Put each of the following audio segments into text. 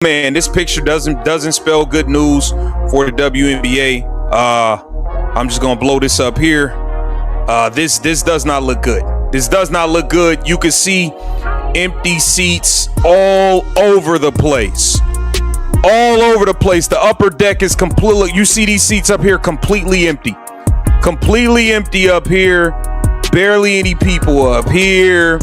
Man, this picture doesn't spell good news for the WNBA. I'm just gonna blow this up here. This does not look good. This does not look good. You can see empty seats all over the place. All over the place. The upper deck is completely. You see these seats up here completely empty. Completely empty up here. Barely any people up here.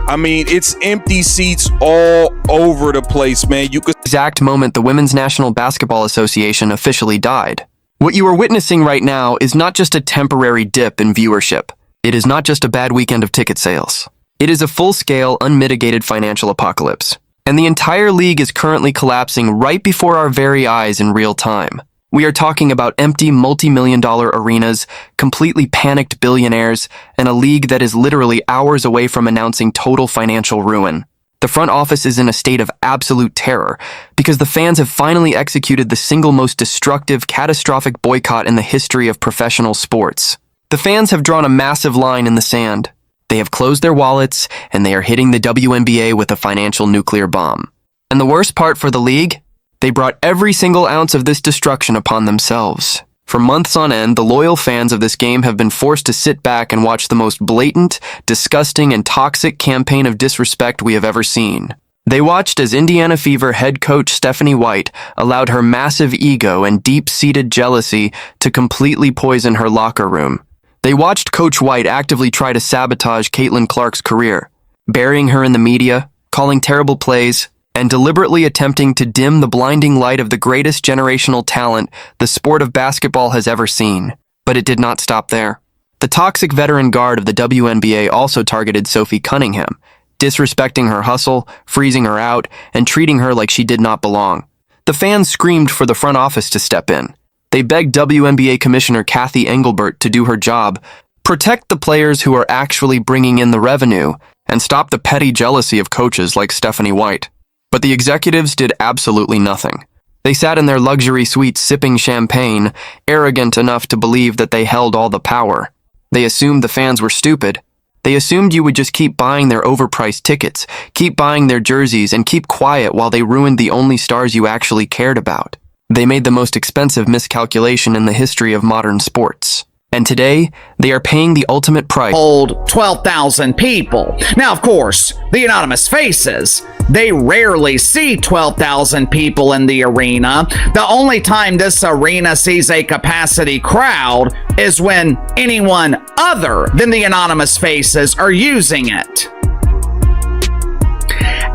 I mean, it's empty seats all over the place, man. You could exact moment the Women's National Basketball Association officially died. What you are witnessing right now is not just a temporary dip in viewership. It is not just a bad weekend of ticket sales. It is a full-scale, unmitigated financial apocalypse. And the entire league is currently collapsing right before our very eyes in real time. We are talking about empty multi-million-dollar arenas, completely panicked billionaires, and a league that is literally hours away from announcing total financial ruin. The front office is in a state of absolute terror because the fans have finally executed the single most destructive, catastrophic boycott in the history of professional sports. The fans have drawn a massive line in the sand. They have closed their wallets, and they are hitting the WNBA with a financial nuclear bomb. And the worst part for the league? They brought every single ounce of this destruction upon themselves. For months on end, the loyal fans of this game have been forced to sit back and watch the most blatant, disgusting, and toxic campaign of disrespect we have ever seen. They watched as Indiana Fever head coach Stephanie White allowed her massive ego and deep-seated jealousy to completely poison her locker room. They watched Coach White actively try to sabotage Caitlin Clark's career, burying her in the media, calling terrible plays, and deliberately attempting to dim the blinding light of the greatest generational talent the sport of basketball has ever seen. But it did not stop there. The toxic veteran guard of the WNBA also targeted Sophie Cunningham, disrespecting her hustle, freezing her out, and treating her like she did not belong. The fans screamed for the front office to step in. They begged WNBA Commissioner Kathy Engelbert to do her job, protect the players who are actually bringing in the revenue, and stop the petty jealousy of coaches like Stephanie White. But the executives did absolutely nothing. They sat in their luxury suites sipping champagne, arrogant enough to believe that they held all the power. They assumed the fans were stupid. They assumed you would just keep buying their overpriced tickets, keep buying their jerseys, and keep quiet while they ruined the only stars you actually cared about. They made the most expensive miscalculation in the history of modern sports. And today, they are paying the ultimate price. Hold 12,000 people. Now, of course, the anonymous faces, they rarely see 12,000 people in the arena. The only time this arena sees a capacity crowd is when anyone other than the anonymous faces are using it.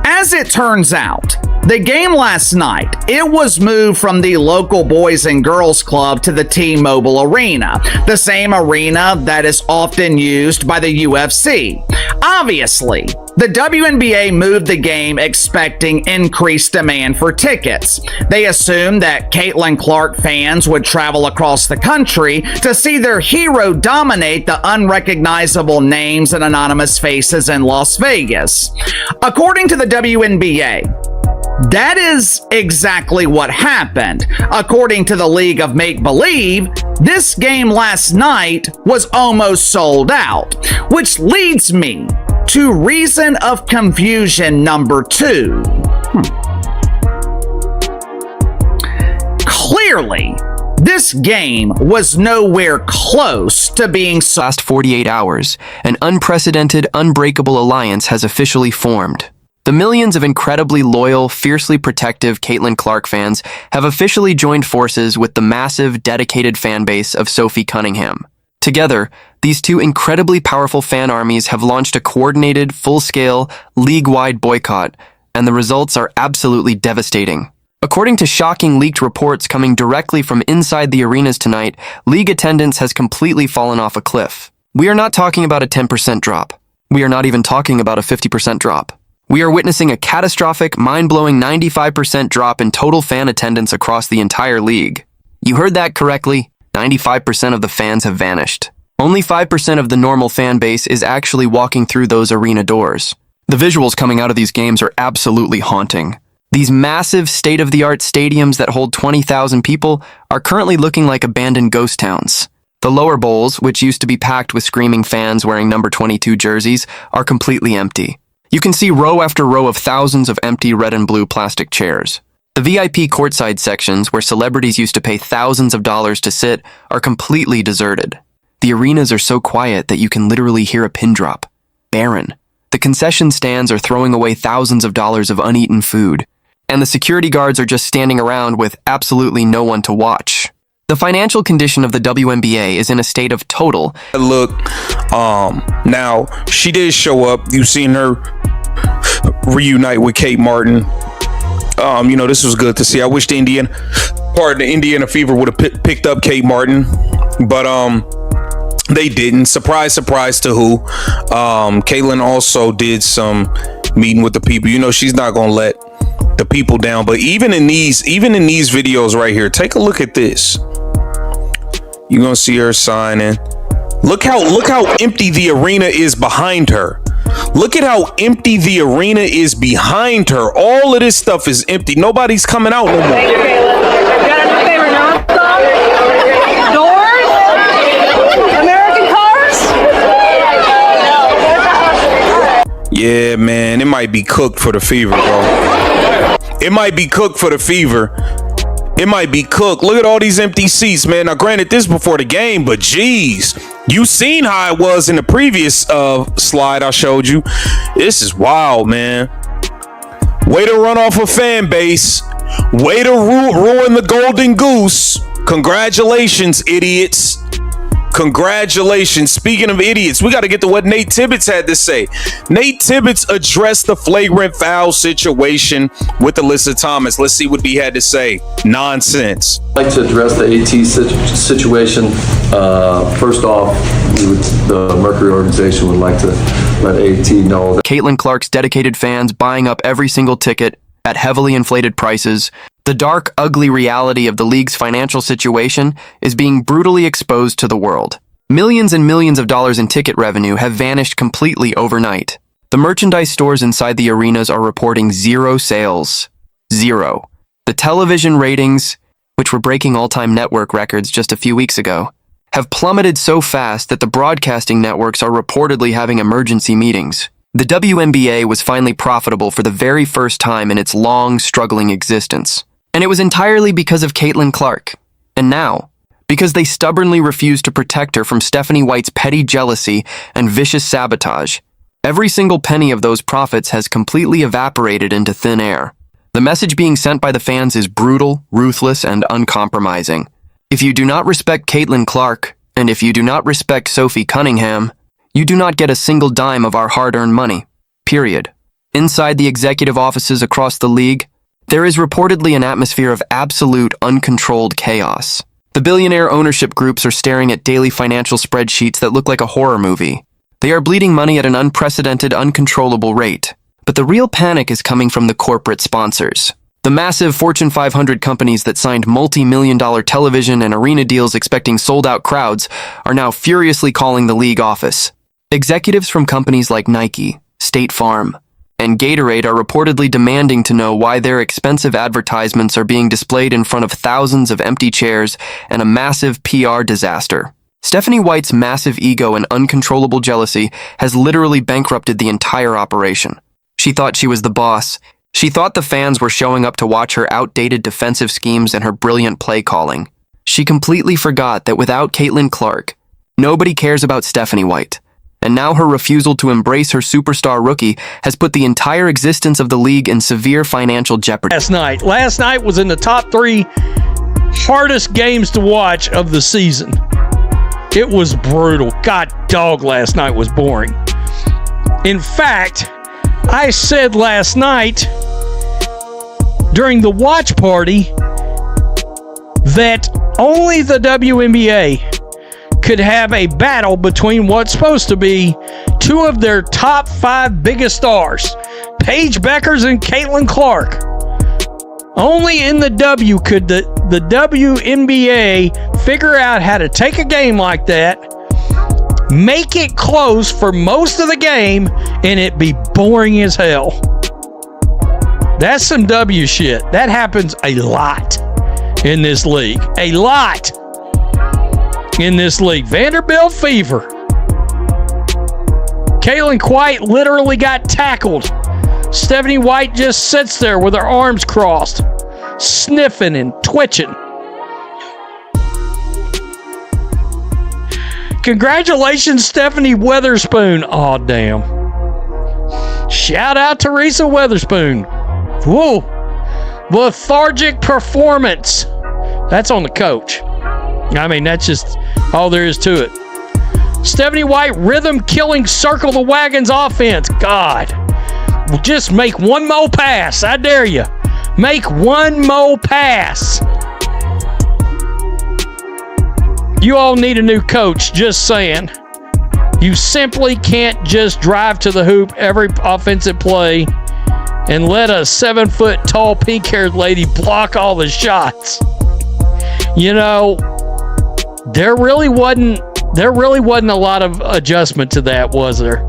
As it turns out, the game last night, it was moved from the local Boys and Girls Club to the T-Mobile Arena, the same arena that is often used by the UFC. Obviously, the WNBA moved the game expecting increased demand for tickets. They assumed that Caitlin Clark fans would travel across the country to see their hero dominate the unrecognizable names and anonymous faces in Las Vegas. According to the WNBA, that is exactly what happened. According to the League of Make-Believe, this game last night was almost sold out, which leads me to reason of confusion number 2. Clearly, this game was nowhere close to being sold. Last 48 hours, an unprecedented, unbreakable alliance has officially formed. The millions of incredibly loyal, fiercely protective Caitlin Clark fans have officially joined forces with the massive, dedicated fan base of Sophie Cunningham. Together, these two incredibly powerful fan armies have launched a coordinated, full-scale, league-wide boycott, and the results are absolutely devastating. According to shocking leaked reports coming directly from inside the arenas tonight, league attendance has completely fallen off a cliff. We are not talking about a 10% drop. We are not even talking about a 50% drop. We are witnessing a catastrophic, mind-blowing 95% drop in total fan attendance across the entire league. You heard that correctly. 95% of the fans have vanished. Only 5% of the normal fan base is actually walking through those arena doors. The visuals coming out of these games are absolutely haunting. These massive, state-of-the-art stadiums that hold 20,000 people are currently looking like abandoned ghost towns. The lower bowls, which used to be packed with screaming fans wearing number 22 jerseys, are completely empty. You can see row after row of thousands of empty red and blue plastic chairs. The VIP courtside sections, where celebrities used to pay thousands of dollars to sit, are completely deserted. The arenas are so quiet that you can literally hear a pin drop. Barren. The concession stands are throwing away thousands of dollars of uneaten food, and the security guards are just standing around with absolutely no one to watch. The financial condition of the WNBA is in a state of total. Look, now she did show up. You've seen her reunite with Kate Martin. This was good to see. I wish the Indiana Fever would have picked up Kate Martin, but they didn't. Surprise, surprise to who? Caitlyn also did some meeting with the people. She's not gonna let the people down. But even in these videos right here, take a look at this. You're gonna see her signing. Look how empty the arena is behind her. Look at how empty the arena is behind her. All of this stuff is empty. Nobody's coming out no more. Thank you, Caleb. Got any favorite Noah song? Doors? American Cars? Yeah, man, it might be cooked for the Fever, bro. It might be cooked for the Fever. It might be cooked. Look at all these empty seats, man. Now, granted, this before the game, but geez, you seen how it was in the previous slide I showed you. This is wild, man. Way to run off a fan base. Way to ruin the golden goose. Congratulations, idiots. Congratulations. Speaking of idiots, we got to get to what Nate Tibbetts had to say. Nate Tibbetts addressed the flagrant foul situation with Alyssa Thomas. Let's see what he had to say. Nonsense. I'd like to address the AT situation. First off, the Mercury organization would like to let AT know that Caitlin Clark's dedicated fans buying up every single ticket at heavily inflated prices. The dark, ugly reality of the league's financial situation is being brutally exposed to the world. Millions and millions of dollars in ticket revenue have vanished completely overnight. The merchandise stores inside the arenas are reporting zero sales. Zero. The television ratings, which were breaking all-time network records just a few weeks ago, have plummeted so fast that the broadcasting networks are reportedly having emergency meetings. The WNBA was finally profitable for the very first time in its long, struggling existence. And it was entirely because of Caitlin Clark. And now, because they stubbornly refused to protect her from Stephanie White's petty jealousy and vicious sabotage, every single penny of those profits has completely evaporated into thin air. The message being sent by the fans is brutal, ruthless, and uncompromising. If you do not respect Caitlin Clark, and if you do not respect Sophie Cunningham, you do not get a single dime of our hard-earned money. Period. Inside the executive offices across the league, there is reportedly an atmosphere of absolute, uncontrolled chaos. The billionaire ownership groups are staring at daily financial spreadsheets that look like a horror movie. They are bleeding money at an unprecedented, uncontrollable rate. But the real panic is coming from the corporate sponsors. The massive Fortune 500 companies that signed multi-million-dollar television and arena deals expecting sold-out crowds are now furiously calling the league office. Executives from companies like Nike, State Farm, and Gatorade are reportedly demanding to know why their expensive advertisements are being displayed in front of thousands of empty chairs and a massive PR disaster. Stephanie White's massive ego and uncontrollable jealousy has literally bankrupted the entire operation. She thought she was the boss. She thought the fans were showing up to watch her outdated defensive schemes and her brilliant play calling. She completely forgot that without Caitlin Clark, nobody cares about Stephanie White. And now her refusal to embrace her superstar rookie has put the entire existence of the league in severe financial jeopardy. Last night was in the top 3 hardest games to watch of the season. It was brutal. God dog, last night was boring. In fact, I said last night during the watch party that only the WNBA could have a battle between what's supposed to be 2 of their top 5 biggest stars, Paige Beckers and Caitlin Clark. Only in the W could the WNBA figure out how to take a game like that, make it close for most of the game, and it be boring as hell. That's some W shit. That happens a lot in this league. A lot in this league. Vanderbilt Fever. Caitlin White literally got tackled. Stephanie White just sits there with her arms crossed. sniffing and twitching. Congratulations, Stephanie Weatherspoon. Oh, damn. Shout out Teresa Weatherspoon. Whoa. Lethargic performance. That's on the coach. I mean, that's just all there is to it. Stephanie White, rhythm-killing circle the wagons offense. God. Just make one more pass. I dare you. Make one more pass. You all need a new coach, just saying. You simply can't just drive to the hoop every offensive play and let a 7-foot-tall, pink-haired lady block all the shots. You know, there really wasn't a lot of adjustment to that, was there?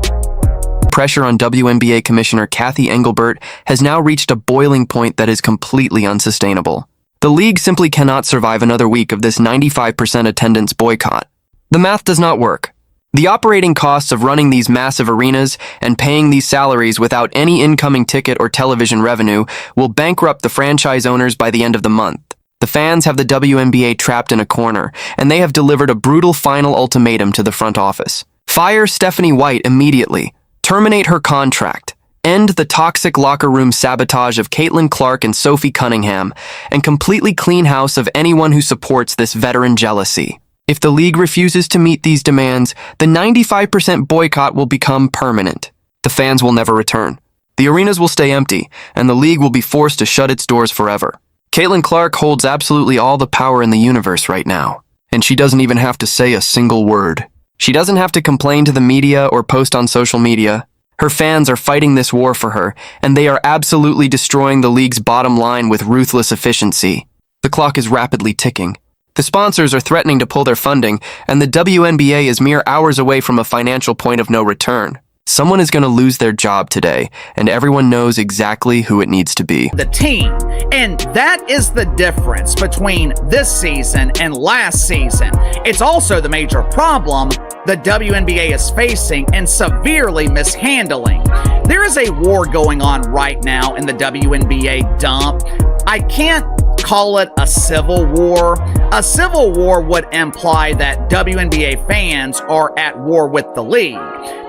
Pressure on WNBA Commissioner Kathy Engelbert has now reached a boiling point that is completely unsustainable. The league simply cannot survive another week of this 95% attendance boycott. The math does not work. The operating costs of running these massive arenas and paying these salaries without any incoming ticket or television revenue will bankrupt the franchise owners by the end of the month. The fans have the WNBA trapped in a corner, and they have delivered a brutal final ultimatum to the front office. Fire Stephanie White immediately. Terminate her contract. End the toxic locker room sabotage of Caitlin Clark and Sophie Cunningham, and completely clean house of anyone who supports this veteran jealousy. If the league refuses to meet these demands, the 95% boycott will become permanent. The fans will never return. The arenas will stay empty, and the league will be forced to shut its doors forever. Caitlin Clark holds absolutely all the power in the universe right now, and she doesn't even have to say a single word. She doesn't have to complain to the media or post on social media. Her fans are fighting this war for her, and they are absolutely destroying the league's bottom line with ruthless efficiency. The clock is rapidly ticking. The sponsors are threatening to pull their funding, and the WNBA is mere hours away from a financial point of no return. Someone is going to lose their job today, and everyone knows exactly who it needs to be. The team. And that is the difference between this season and last season. It's also the major problem the WNBA is facing and severely mishandling. There is a war going on right now in the WNBA dump. I can't call it a civil war. A civil war would imply that WNBA fans are at war with the league.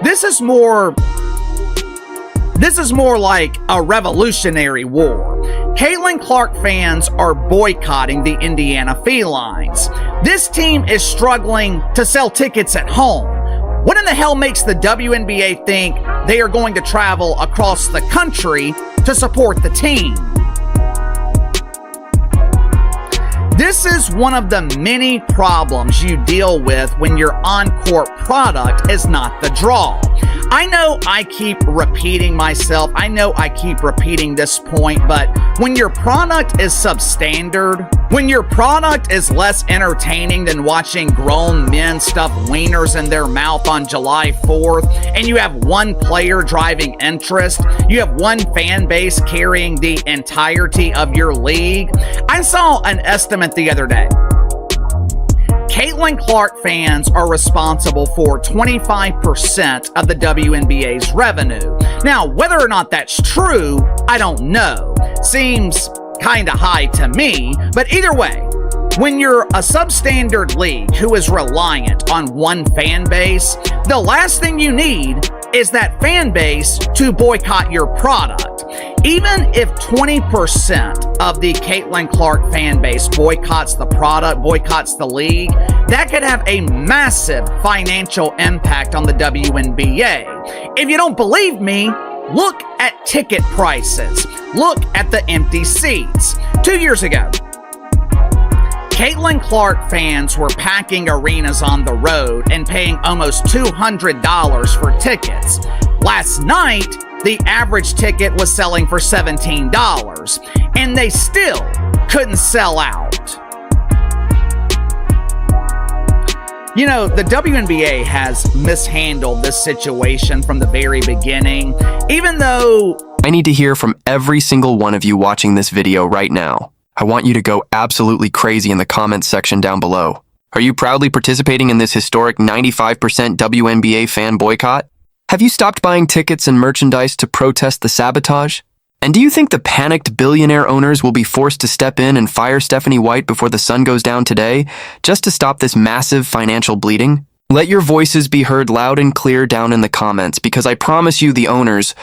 This is more like a revolutionary war. Caitlin Clark fans are boycotting the Indiana Felines. This team is struggling to sell tickets at home. What in the hell makes the WNBA think they are going to travel across the country to support the team? This is one of the many problems you deal with when your on-court product is not the draw. I know I keep repeating myself. I know I keep repeating this point, but when your product is substandard, when your product is less entertaining than watching grown men stuff wieners in their mouth on July 4th, and you have one player driving interest, you have one fan base carrying the entirety of your league. I saw an estimate the other day. Caitlin Clark fans are responsible for 25% of the WNBA's revenue. Now, whether or not that's true, I don't know. Seems kind of high to me, but either way, when you're a substandard league who is reliant on one fan base, the last thing you need is that fan base to boycott your product. Even if 20% of the Caitlin Clark fan base boycotts the product, boycotts the league, that could have a massive financial impact on the WNBA. If you don't believe me, look at ticket prices. Look at the empty seats. 2 years ago, Caitlin Clark fans were packing arenas on the road and paying almost $200 for tickets. Last night, the average ticket was selling for $17, and they still couldn't sell out. You know, the WNBA has mishandled this situation from the very beginning, even though... I need to hear from every single one of you watching this video right now. I want you to go absolutely crazy in the comments section down below. Are you proudly participating in this historic 95% WNBA fan boycott? Have you stopped buying tickets and merchandise to protest the sabotage? And do you think the panicked billionaire owners will be forced to step in and fire Stephanie White before the sun goes down today, just to stop this massive financial bleeding? Let your voices be heard loud and clear down in the comments, because I promise you the owners